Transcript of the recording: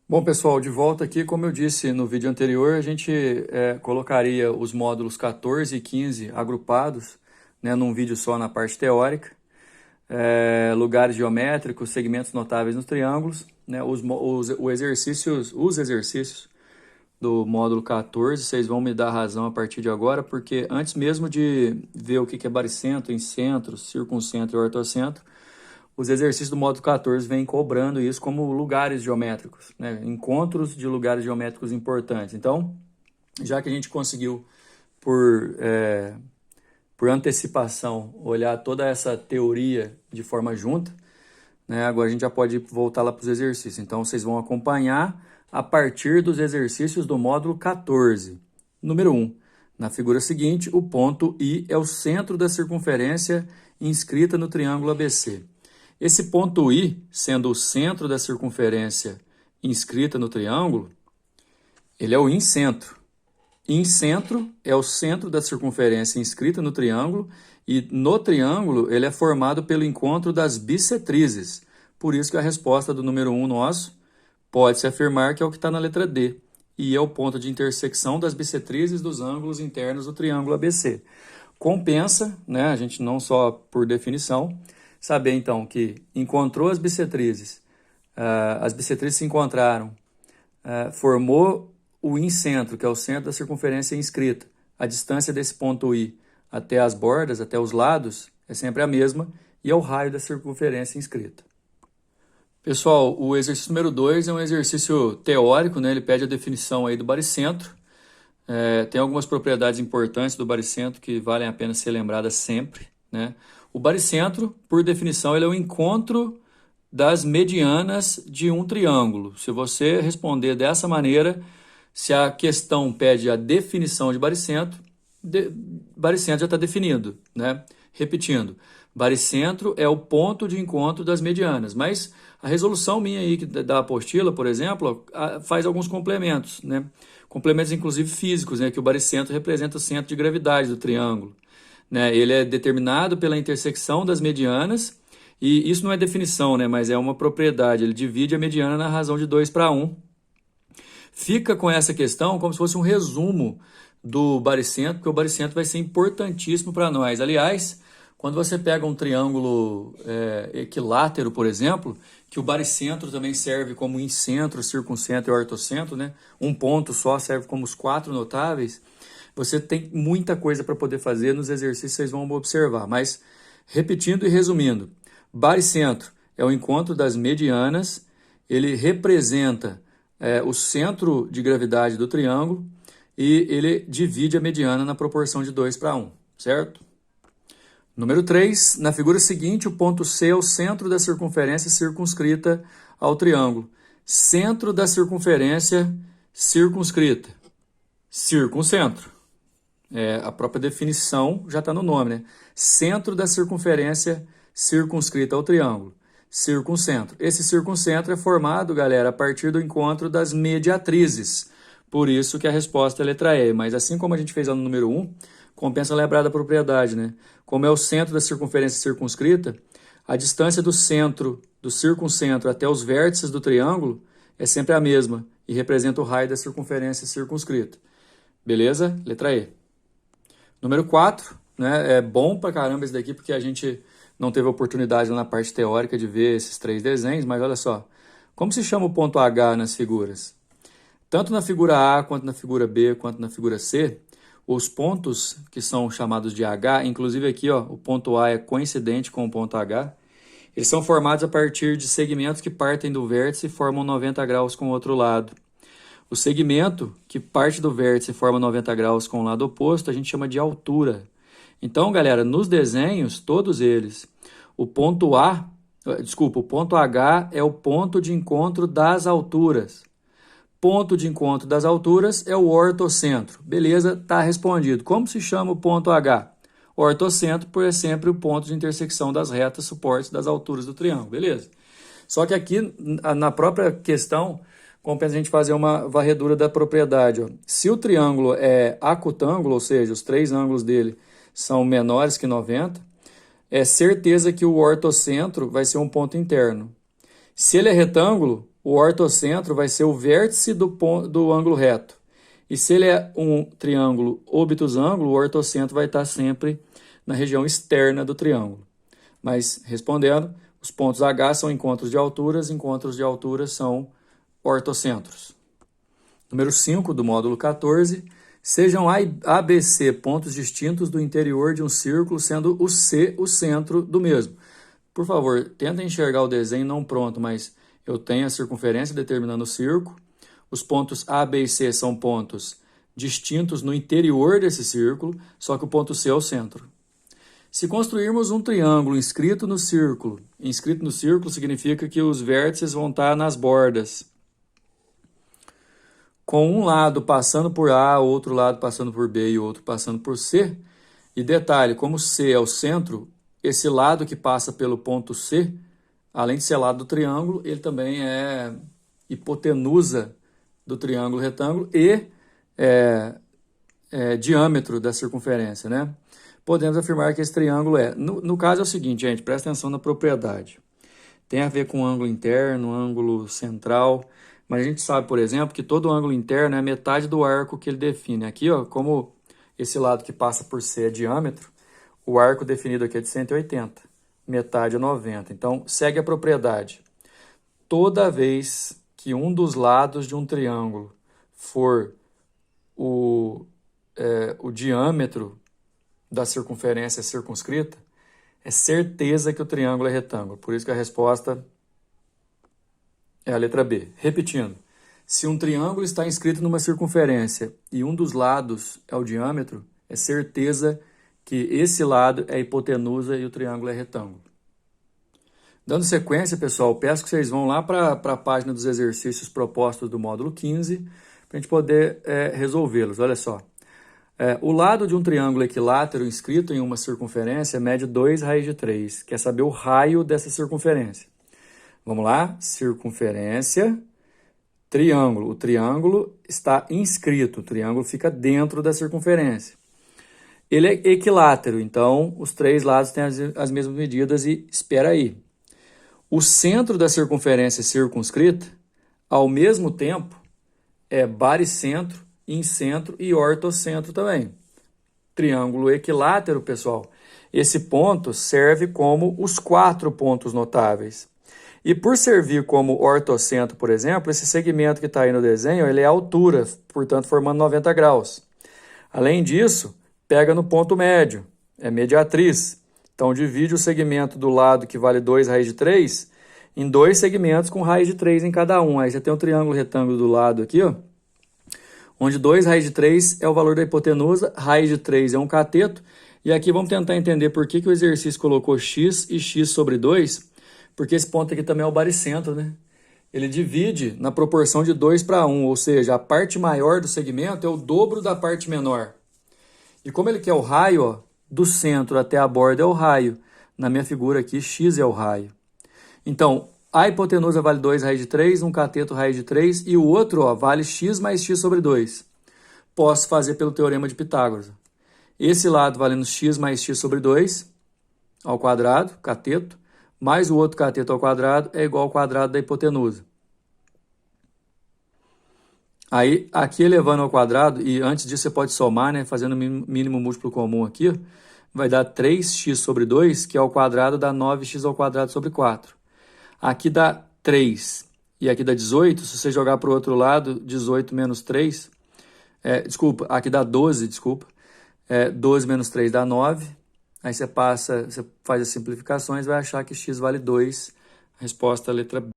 Bom, pessoal, de volta aqui, como eu disse no vídeo anterior, a gente colocaria os módulos 14 e 15 agrupados, né, num vídeo só na parte teórica, lugares geométricos, segmentos notáveis nos triângulos, né, os exercícios do módulo 14, vocês vão me dar razão a partir de agora, porque antes mesmo de ver o que é baricentro, incentro, circuncentro e ortocentro, os exercícios do módulo 14 vêm cobrando isso como lugares geométricos, né? Encontros de lugares geométricos importantes. Então, já que a gente conseguiu, por antecipação, olhar toda essa teoria de forma junta, né? Agora a gente já pode voltar lá para os exercícios. Então, vocês vão acompanhar a partir dos exercícios do módulo 14. Número 1. Na figura seguinte, o ponto I é o centro da circunferência inscrita no triângulo ABC. Esse ponto I, sendo o centro da circunferência inscrita no triângulo, ele é o incentro. Incentro é o centro da circunferência inscrita no triângulo e no triângulo ele é formado pelo encontro das bissetrizes. Por isso que a resposta do número 1 nosso pode-se afirmar que é o que está na letra D. E é o ponto de intersecção das bissetrizes dos ângulos internos do triângulo ABC. Compensa, né, a gente não só por definição, saber então que encontrou as bissetrizes se encontraram, formou o incentro, que é o centro da circunferência inscrita. A distância desse ponto I até as bordas, até os lados, é sempre a mesma, e é o raio da circunferência inscrita. Pessoal, o exercício número 2 é um exercício teórico, né? Ele pede a definição aí do baricentro. Tem algumas propriedades importantes do baricentro que valem a pena ser lembradas sempre, né? O baricentro, por definição, ele é o encontro das medianas de um triângulo. Se você responder dessa maneira, se a questão pede a definição de baricentro, baricentro já está definido, né? Repetindo, baricentro é o ponto de encontro das medianas, mas a resolução minha aí da apostila, por exemplo, faz alguns complementos, né? Complementos inclusive físicos, né? Que o baricentro representa o centro de gravidade do triângulo, né? Ele é determinado pela intersecção das medianas, e isso não é definição, né? Mas é uma propriedade, ele divide a mediana na razão de 2:1. Fica com essa questão como se fosse um resumo do baricentro, porque o baricentro vai ser importantíssimo para nós. Aliás, quando você pega um triângulo equilátero, por exemplo, que o baricentro também serve como incentro, circuncentro e ortocentro, né? Um ponto só serve como os 4 notáveis. Você tem muita coisa para poder fazer nos exercícios, vocês vão observar. Mas, repetindo e resumindo, baricentro é o encontro das medianas, ele representa o centro de gravidade do triângulo e ele divide a mediana na proporção de 2:1, certo? Número 3, na figura seguinte, o ponto C é o centro da circunferência circunscrita ao triângulo. Centro da circunferência circunscrita. Circuncentro. A própria definição já está no nome, né? Centro da circunferência circunscrita ao triângulo. Circuncentro. Esse circuncentro é formado, galera, a partir do encontro das mediatrizes. Por isso que a resposta é a letra E. Mas assim como a gente fez lá no número 1, compensa lembrar da propriedade, né? Como é o centro da circunferência circunscrita, a distância do centro, do circuncentro até os vértices do triângulo é sempre a mesma e representa o raio da circunferência circunscrita. Beleza? Letra E. Número 4, né? É bom pra caramba esse daqui porque a gente não teve oportunidade na parte teórica de ver esses 3 desenhos, mas olha só. Como se chama o ponto H nas figuras? Tanto na figura A, quanto na figura B, quanto na figura C, os pontos que são chamados de H, inclusive aqui, ó, o ponto A é coincidente com o ponto H, eles são formados a partir de segmentos que partem do vértice e formam 90 graus com o outro lado. O segmento que parte do vértice e forma 90 graus com o lado oposto, a gente chama de altura. Então, galera, nos desenhos, todos eles, o ponto H é o ponto de encontro das alturas. Ponto de encontro das alturas é o ortocentro. Beleza? Tá respondido. Como se chama o ponto H? Ortocentro, por é sempre o ponto de intersecção das retas suportes das alturas do triângulo. Beleza? Só que aqui, na própria questão, compensa a gente fazer uma varredura da propriedade. Ó. Se o triângulo é acutângulo, ou seja, os 3 ângulos dele são menores que 90, é certeza que o ortocentro vai ser um ponto interno. Se ele é retângulo, o ortocentro vai ser o vértice do ângulo reto. E se ele é um triângulo obtusângulo, o ortocentro vai estar sempre na região externa do triângulo. Mas, respondendo, os pontos H são encontros de alturas são ortocentros. Número 5 do módulo 14. Sejam A, B, C pontos distintos do interior de um círculo, sendo o C o centro do mesmo. Por favor, tentem enxergar o desenho não pronto, mas eu tenho a circunferência determinando o círculo. Os pontos A, B e C são pontos distintos no interior desse círculo, só que o ponto C é o centro. Se construirmos um triângulo inscrito no círculo significa que os vértices vão estar nas bordas, com um lado passando por A, outro lado passando por B e outro passando por C. E detalhe, como C é o centro, esse lado que passa pelo ponto C, além de ser lado do triângulo, ele também é hipotenusa do triângulo retângulo e diâmetro da circunferência, né? Podemos afirmar que esse triângulo No caso é o seguinte, gente, presta atenção na propriedade. Tem a ver com ângulo interno, ângulo central, mas a gente sabe, por exemplo, que todo ângulo interno é metade do arco que ele define. Aqui, ó, como esse lado que passa por C é diâmetro, o arco definido aqui é de 180, metade é 90. Então, segue a propriedade. Toda vez que um dos lados de um triângulo for o diâmetro da circunferência circunscrita, é certeza que o triângulo é retângulo. Por isso que a resposta é a letra B. Repetindo, se um triângulo está inscrito numa circunferência e um dos lados é o diâmetro, é certeza que esse lado é a hipotenusa e o triângulo é retângulo. Dando sequência, pessoal, peço que vocês vão lá para a página dos exercícios propostos do módulo 15, para a gente poder resolvê-los. Olha só. O lado de um triângulo equilátero inscrito em uma circunferência mede 2 raiz de 3. Quer saber o raio dessa circunferência? Vamos lá? Circunferência, triângulo. O triângulo está inscrito, o triângulo fica dentro da circunferência. Ele é equilátero, então os três lados têm as mesmas medidas e espera aí. O centro da circunferência circunscrita, ao mesmo tempo, é baricentro, incentro e ortocentro também. Triângulo equilátero, pessoal, esse ponto serve como os 4 pontos notáveis. E por servir como ortocentro, por exemplo, esse segmento que está aí no desenho, ele é altura, portanto formando 90 graus. Além disso, pega no ponto médio, é mediatriz. Então divide o segmento do lado que vale 2 raiz de 3 em 2 segmentos com raiz de 3 em cada um. Aí você tem um triângulo retângulo do lado aqui, ó, onde 2 raiz de 3 é o valor da hipotenusa, raiz de 3 é um cateto. E aqui vamos tentar entender por que o exercício colocou x e x sobre 2, porque esse ponto aqui também é o baricentro, né? Ele divide na proporção de 2 para 1, ou seja, a parte maior do segmento é o dobro da parte menor. E como ele quer o raio, ó, do centro até a borda é o raio. Na minha figura aqui, x é o raio. Então, a hipotenusa vale 2 raiz de 3, um cateto raiz de 3, e o outro ó, vale x mais x sobre 2. Posso fazer pelo teorema de Pitágoras. Esse lado valendo x mais x sobre 2 ao quadrado, cateto, mais o outro cateto ao quadrado é igual ao quadrado da hipotenusa. Aí, aqui elevando ao quadrado, e antes disso você pode somar, né, fazendo mínimo múltiplo comum aqui, vai dar 3x sobre 2, que ao quadrado dá 9x ao quadrado sobre 4. Aqui dá 3 e aqui dá 18, se você jogar para o outro lado, 18 menos 3, aqui dá 12, 12 menos 3 dá 9, aí você faz as simplificações, vai achar que x vale 2, a resposta é a letra B.